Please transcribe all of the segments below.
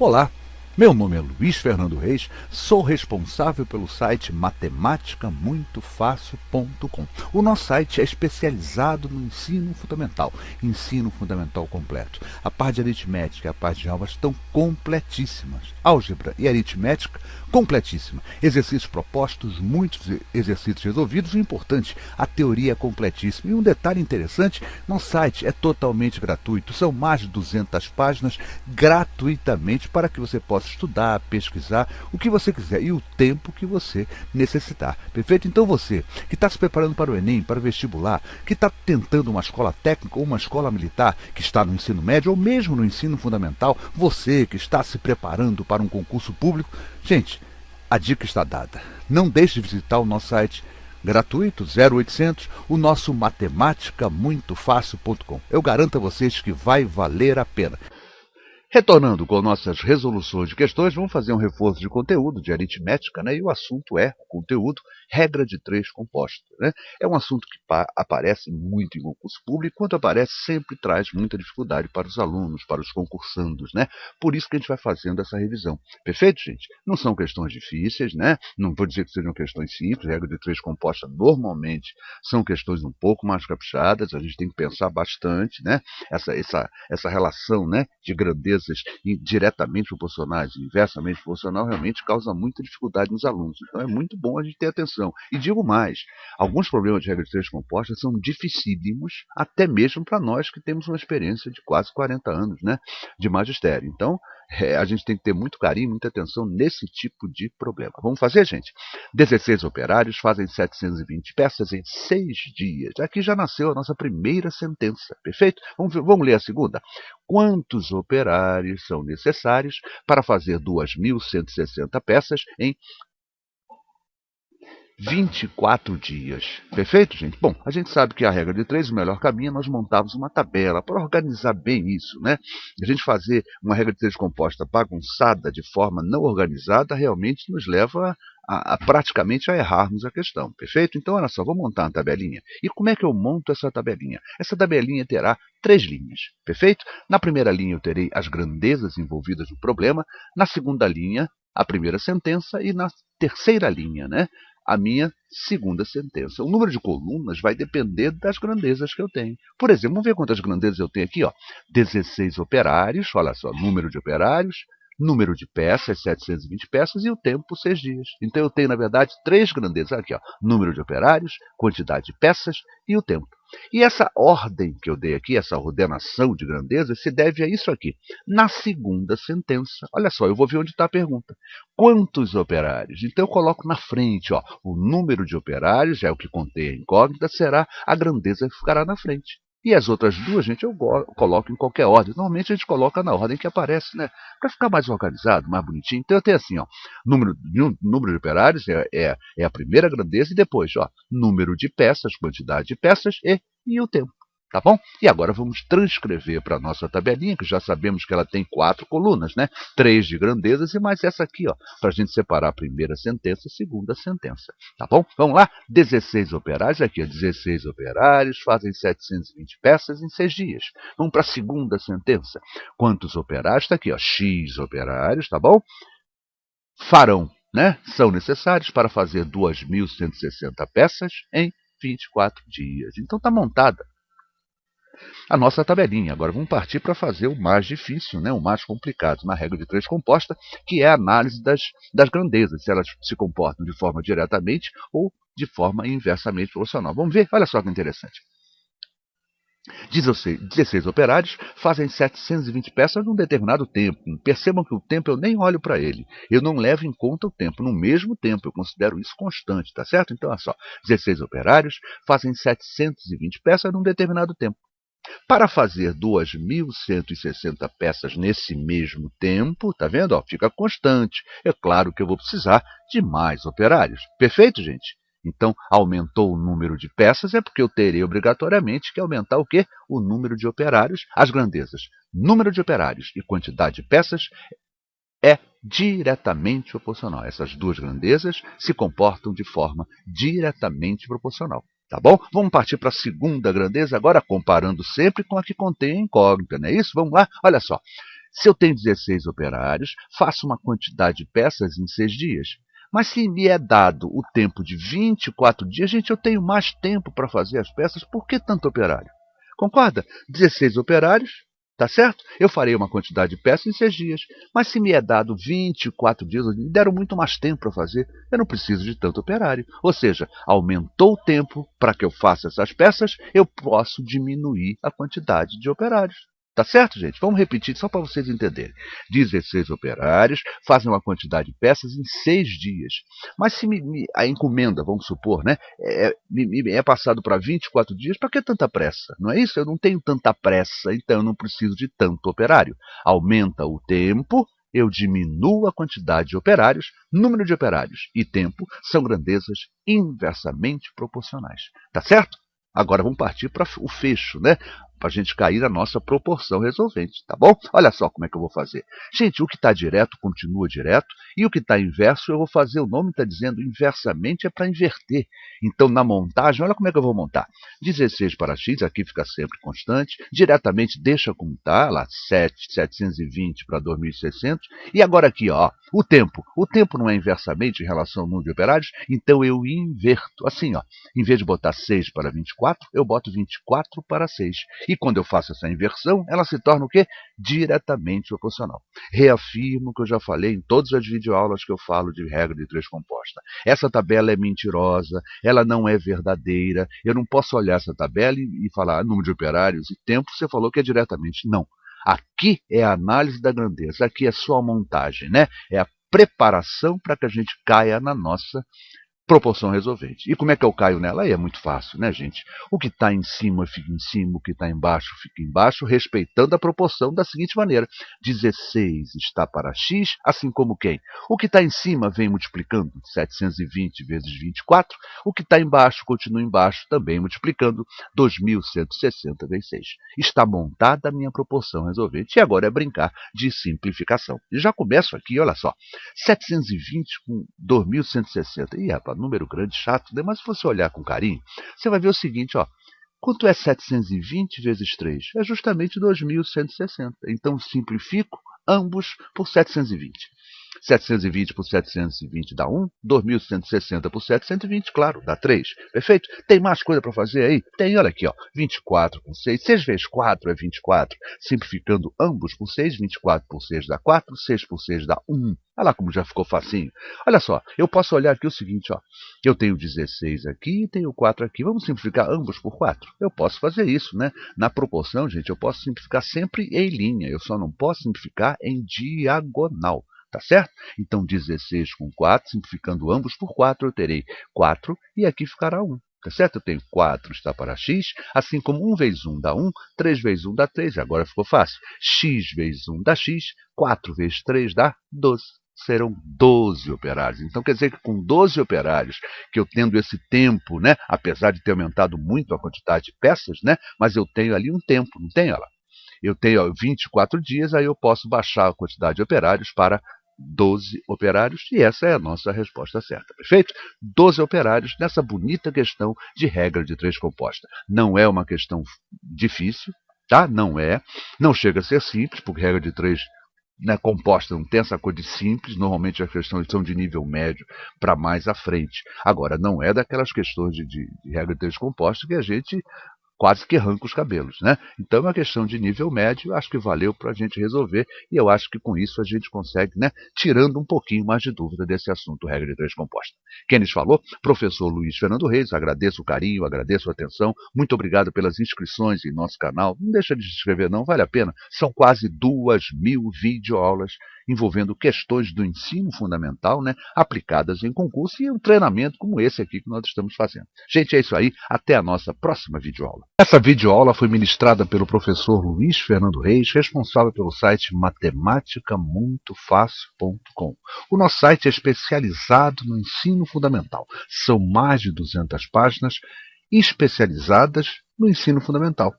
Olá, meu nome é Luiz Fernando Reis, sou responsável pelo site matematicamuitofácil.com. O nosso site é especializado no ensino fundamental completo. A parte de aritmética e a parte de álgebra estão completíssimas. Álgebra e aritmética, completíssima. Exercícios propostos, muitos exercícios resolvidos. O importante, a teoria é completíssima. E um detalhe interessante, nosso site é totalmente gratuito. São mais de 200 páginas gratuitamente para que você possa estudar, pesquisar, o que você quiser e o tempo que você necessitar. Perfeito? Então você que está se preparando para o Enem, para o vestibular, que está tentando uma escola técnica ou uma escola militar, que está no ensino médio ou mesmo no ensino fundamental, você que está se preparando para um concurso público, gente, a dica está dada. Não deixe de visitar o nosso site gratuito, 0800, o nosso matematicamuitofácil.com. Eu garanto a vocês que vai valer a pena. Retornando com nossas resoluções de questões, vamos fazer um reforço de conteúdo, de aritmética, né? E o assunto é, conteúdo, regra de três composta. Né? É um assunto que aparece muito em concurso público, e quando aparece sempre traz muita dificuldade para os alunos, para os concursandos. Né? Por isso que a gente vai fazendo essa revisão. Perfeito, gente? Não são questões difíceis, né? Não vou dizer que sejam questões simples, regra de três composta normalmente são questões um pouco mais caprichadas, a gente tem que pensar bastante, né? Essa relação, né, de grandeza diretamente proporcionais e inversamente proporcional realmente causa muita dificuldade nos alunos. Então é muito bom a gente ter atenção. E digo mais, alguns problemas de regra de três compostas são dificílimos, até mesmo para nós que temos uma experiência de quase 40 anos, né, de magistério. Então, a gente tem que ter muito carinho, muita atenção nesse tipo de problema. Vamos fazer, gente? 16 operários fazem 720 peças em 6 dias. Aqui já nasceu a nossa primeira sentença, perfeito? Vamos ler a segunda? Quantos operários são necessários para fazer 2.160 peças em 24 dias. Perfeito, gente? Bom, a gente sabe que a regra de três, o melhor caminho é nós montarmos uma tabela para organizar bem isso, né? A gente fazer uma regra de três composta bagunçada de forma não organizada realmente nos leva praticamente a errarmos a questão, perfeito? Então, olha só, vou montar uma tabelinha. E como é que eu monto essa tabelinha? Essa tabelinha terá 3 linhas, perfeito? Na primeira linha eu terei as grandezas envolvidas no problema, na segunda linha, a primeira sentença e na terceira linha, né, a minha segunda sentença. O número de colunas vai depender das grandezas que eu tenho. Por exemplo, vamos ver quantas grandezas eu tenho aqui. 16 operários, olha só, número de operários, número de peças, 720 peças, e o tempo, 6 dias. Então eu tenho, na verdade, 3 grandezas aqui. Número de operários, quantidade de peças e o tempo. E essa ordem que eu dei aqui, essa ordenação de grandezas, se deve a isso aqui. Na segunda sentença, olha só, eu vou ver onde está a pergunta. Quantos operários? Então eu coloco na frente, o número de operários, é o que contém a incógnita, será a grandeza que ficará na frente. E as outras duas, gente, eu coloco em qualquer ordem. Normalmente a gente coloca na ordem que aparece, né? Para ficar mais organizado, mais bonitinho. Então eu tenho assim, número de operários é a primeira grandeza, e depois, número de peças, quantidade de peças e o tempo. Tá bom? E agora vamos transcrever para a nossa tabelinha, que já sabemos que ela tem 4 colunas, né? 3 de grandezas e mais essa aqui, para a gente separar a primeira sentença e a segunda sentença. Tá bom? Vamos lá? 16 operários, aqui, 16 operários fazem 720 peças em 6 dias. Vamos para a segunda sentença. Quantos operários? Está aqui, X operários, tá bom? Farão, né? São necessários para fazer 2.160 peças em 24 dias. Então está montada a nossa tabelinha. Agora vamos partir para fazer o mais difícil, né? O mais complicado, na regra de três composta, que é a análise das grandezas, se elas se comportam de forma diretamente ou de forma inversamente proporcional. Vamos ver? Olha só que interessante. 16 operários fazem 720 peças num determinado tempo. Percebam que o tempo eu nem olho para ele. Eu não levo em conta o tempo. No mesmo tempo, eu considero isso constante, tá certo? Então, olha só. 16 operários fazem 720 peças num determinado tempo. Para fazer 2.160 peças nesse mesmo tempo, tá vendo? Fica constante. É claro que eu vou precisar de mais operários. Perfeito, gente? Então, aumentou o número de peças, é porque eu terei obrigatoriamente que aumentar o quê? O número de operários, as grandezas. Número de operários e quantidade de peças é diretamente proporcional. Essas duas grandezas se comportam de forma diretamente proporcional. Tá bom? Vamos partir para a segunda grandeza agora, comparando sempre com a que contém a incógnita, não é isso? Vamos lá? Olha só. Se eu tenho 16 operários, faço uma quantidade de peças em 6 dias. Mas se me é dado o tempo de 24 dias, gente, eu tenho mais tempo para fazer as peças, por que tanto operário? Concorda? 16 operários, tá certo? Eu farei uma quantidade de peças em 6 dias. Mas se me é dado 24 dias, me deram muito mais tempo para fazer, eu não preciso de tanto operário. Ou seja, aumentou o tempo para que eu faça essas peças, eu posso diminuir a quantidade de operários. Tá certo, gente? Vamos repetir só para vocês entenderem. 16 operários fazem uma quantidade de peças em 6 dias. Mas se a encomenda, vamos supor, né, é passado para 24 dias, para que tanta pressa? Não é isso? Eu não tenho tanta pressa, então eu não preciso de tanto operário. Aumenta o tempo, eu diminuo a quantidade de operários, número de operários e tempo são grandezas inversamente proporcionais. Tá certo? Agora vamos partir para o fecho, né? Para a gente cair na nossa proporção resolvente, tá bom? Olha só como é que eu vou fazer. Gente, o que está direto continua direto, e o que está inverso eu vou fazer, o nome está dizendo inversamente, é para inverter. Então, na montagem, olha como é que eu vou montar. 16 para x, aqui fica sempre constante, diretamente deixa como está, lá 720 para 2600, e agora aqui, ó, o tempo. O tempo não é inversamente em relação ao número de operários, então eu inverto, assim, ó, em vez de botar 6 para 24, eu boto 24 para 6. E quando eu faço essa inversão, ela se torna o quê? Diretamente proporcional. Reafirmo o que eu já falei em todas as videoaulas que eu falo de regra de 3 composta. Essa tabela é mentirosa, ela não é verdadeira. Eu não posso olhar essa tabela e falar número de operários e tempo, você falou que é diretamente. Não. Aqui é a análise da grandeza, aqui é só a montagem, né? É a preparação para que a gente caia na nossa proporção resolvente. E como é que eu caio nela? Aí é muito fácil, né, gente? O que está em cima fica em cima, o que está embaixo fica embaixo, respeitando a proporção da seguinte maneira. 16 está para x, assim como quem? O que está em cima vem multiplicando 720 vezes 24, o que está embaixo continua embaixo, também multiplicando 2160 vezes 6. Está montada a minha proporção resolvente. E agora é brincar de simplificação. E já começo aqui, olha só. 720 com 2160. Ih, rapaz, número grande, chato, né? Mas se você olhar com carinho, você vai ver o seguinte, ó. Quanto é 720 vezes 3? É justamente 2160. Então, simplifico ambos por 720. 720 por 720 dá 1, 2160 por 720, claro, dá 3. Perfeito? Tem mais coisa para fazer aí? Tem, olha aqui, ó, 24 com 6, 6 vezes 4 é 24. Simplificando ambos por 6, 24 por 6 dá 4, 6 por 6 dá 1. Olha lá como já ficou facinho. Olha só, eu posso olhar aqui o seguinte, ó. Eu tenho 16 aqui e tenho 4 aqui. Vamos simplificar ambos por 4? Eu posso fazer isso, né? Na proporção, gente, eu posso simplificar sempre em linha. Eu só não posso simplificar em diagonal. Tá certo? Então, 16 com 4, simplificando ambos por 4, eu terei 4 e aqui ficará 1. Tá certo? Eu tenho 4 está para x, assim como 1 vezes 1 dá 1, 3 vezes 1 dá 3, agora ficou fácil. X vezes 1 dá x, 4 vezes 3 dá 12. Serão 12 operários. Então, quer dizer que com 12 operários, que eu tendo esse tempo, né, apesar de ter aumentado muito a quantidade de peças, né, mas eu tenho ali um tempo, não tenho ela? Eu tenho 24 dias, aí eu posso baixar a quantidade de operários para 12 operários, e essa é a nossa resposta certa, perfeito? 12 operários nessa bonita questão de regra de 3 composta. Não é uma questão difícil, tá? Não é. Não chega a ser simples, porque regra de 3 né, composta não tem essa coisa de simples, normalmente as questões são de nível médio para mais à frente. Agora, não é daquelas questões de regra de 3 composta que a gente quase que arranca os cabelos, né? Então é uma questão de nível médio, acho que valeu para a gente resolver, e eu acho que com isso a gente consegue, né, tirando um pouquinho mais de dúvida desse assunto, regra de 3 composta. Quem lhes falou? Professor Luiz Fernando Reis, agradeço o carinho, agradeço a atenção, muito obrigado pelas inscrições em nosso canal, não deixa de se inscrever não, vale a pena, são quase 2.000 videoaulas envolvendo questões do ensino fundamental, né, aplicadas em concurso e um treinamento como esse aqui que nós estamos fazendo. Gente, é isso aí, até a nossa próxima videoaula. Essa videoaula foi ministrada pelo professor Luiz Fernando Reis, responsável pelo site matematicamuitofácil.com. O nosso site é especializado no ensino fundamental. São mais de 200 páginas especializadas no ensino fundamental.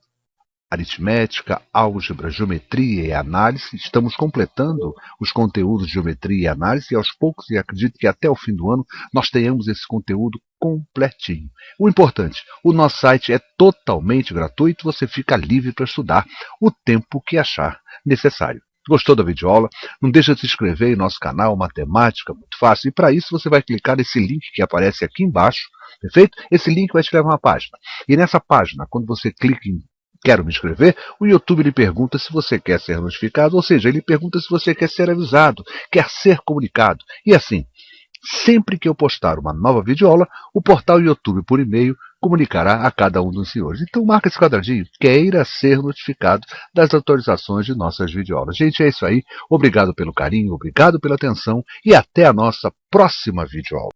Aritmética, álgebra, geometria e análise. Estamos completando os conteúdos de geometria e análise e aos poucos, e acredito que até o fim do ano, nós tenhamos esse conteúdo completinho. O importante, o nosso site é totalmente gratuito, você fica livre para estudar o tempo que achar necessário. Gostou da videoaula? Não deixa de se inscrever em nosso canal Matemática, muito fácil. E para isso você vai clicar nesse link que aparece aqui embaixo, perfeito? Esse link vai te levar a uma página. E nessa página, quando você clica em Quero me inscrever, o YouTube lhe pergunta se você quer ser notificado, ou seja, ele pergunta se você quer ser avisado, quer ser comunicado. E assim, sempre que eu postar uma nova videoaula, o portal YouTube por e-mail comunicará a cada um dos senhores. Então marca esse quadradinho, queira ser notificado das atualizações de nossas videoaulas. Gente, é isso aí. Obrigado pelo carinho, obrigado pela atenção e até a nossa próxima videoaula.